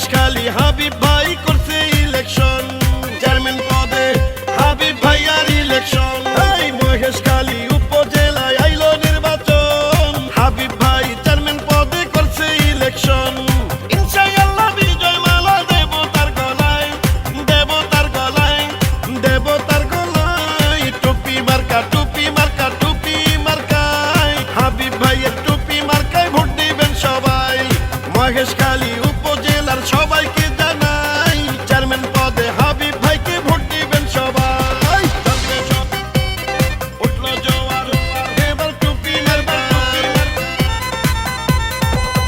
মহেশখালী হাবিব ভাই করছে election, chairman পদে হাবিব ভাইয়ার ইলেকশন। এই মহেশখালী উপজেলায় আইলো নির্বাচন, হাবিব ভাই চেয়ারম্যান পদে করছে ইলেকশন। ইনশাআল্লাহ বিজয় মালা দেব তার গলায়, দেব তার গলায়, দেব তার গলায়। টুপি মার্কা, টুপি মার্কা, টুপি মার্কায় হাবিব ভাইয়ের টুপি মার্কায় ভোট দিবেন সবাই। মহেশখালী উপজেলার সবাইকে জানাই, চেয়ারম্যান পদে হাবিব ভাইকে ভোট দিবেন সবাই। উঠলো জোয়ার, এবার টুপি মারবা,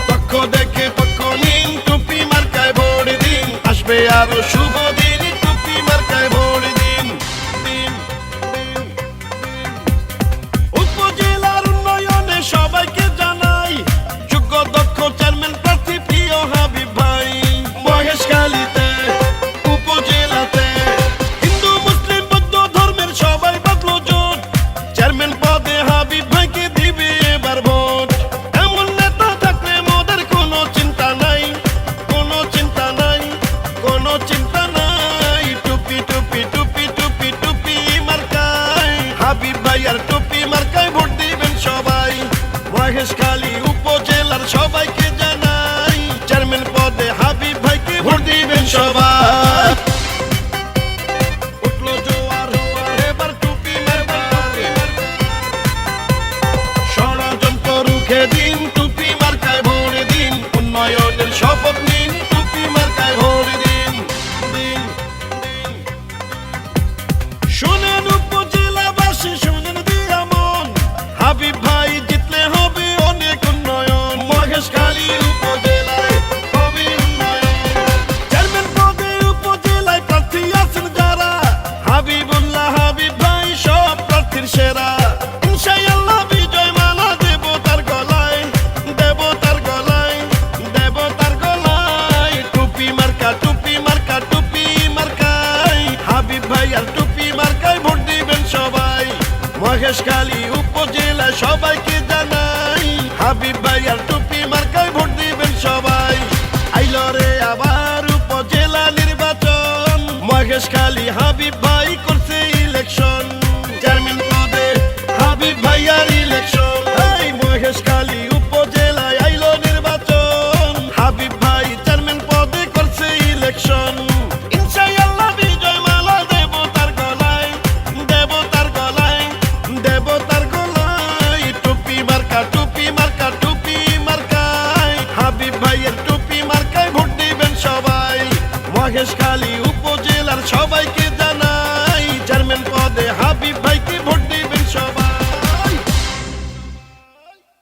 পক্ষ দেখে পক্ষ নিন, টুপি মার্কায় ভোট দিন, আসবে আরো শুভ দিন, টুপি মার্কায় ভোট দিন। উপজেলার উন্নয়নে সবাইকে জানাই, যোগ্য দক্ষ চেয়ারম্যান প্রার্থী প্রিয় হাবিব ভাই। মহেশখালীতে উপজেলাতে হিন্দু মুসলিম বৌদ্ধ ধর্মের সবাই বাঁধলো জোট, চেয়ারম্যান পদে হাবিব ভাইকে দিবে এবার ভোট। এমন নেতা থাকলে মোদের কোনো চিন্তা নাই, কোনো চিন্তা নাই, কোনো চিন্তা নাই। টুপি টুপি টুপি টুপি টুপি মার্কায় হাবিব ভাইয়ার টুপি মার্কায় ভোট দিবেন সবাই। মহেশখালী উপজেলার সবাইকে জানাই, চেয়ারম্যান পদে হাবিব ভাইকে ভোট দিবেন সবাই। উঠলো জোয়ার, এবার টুপি মারবা, ষড়যন্ত্র রুখে দিন, টুপি মার্কায় ভোট দিন, উন্নয়নের শপথ নিন, টুপি মার্কায় ভোট দিন। শুনেন উপজেলাবাসী, শুনেন দিয়া মন, হাবিব ভাই জিতলে হবে অনেক উন্নয়ন। মহেশখালী উপজেলায় হবে উন্নয়ন, চেয়ারম্যান পদে উপজেলায় প্রার্থী আছেন যারা, হাবিবুল্লাহ হাবিব ভাই সব প্রার্থীর সেরা। ইনশাআল্লাহ বিজয় মালা দেব তার গলায়, দেব তার গলায়, দেব তার গলায়। টুপি মার্কা, টুপি মার্কা, টুপি মার্কায় হাবিব ভাই আর টুপি মার্কায় ভোট দিবেন সবাই। মহেশখালী উপজেলায় সবাইকে জানাই, হাবিব ভাই আর টুপি মার্কায় ভোট দিবেন সবাই। আইলো রে আবার উপজেলা নির্বাচন, মহেশখালী হাবিব ভাই করছে ইলেকশন, চেয়ারম্যান পদে হাবিব ভাইয়ার ইলেকশন। এই মহেশখালী উপজেলায় আইলো নির্বাচন, হাবিব ভাই চেয়ারম্যান পদে করছে ইলেকশন। ইনশাআল্লাহ বিজয় মালা দেব তার গলায়, দেব তার গলায়, দেব তার গলায়। টুপি মার্কা, টুপি মার্কা, টুপি মার্কায় হাবিব ভাইয়ের টুপি মার্কায় ভোট দিবেন সবাই। মহেশখালী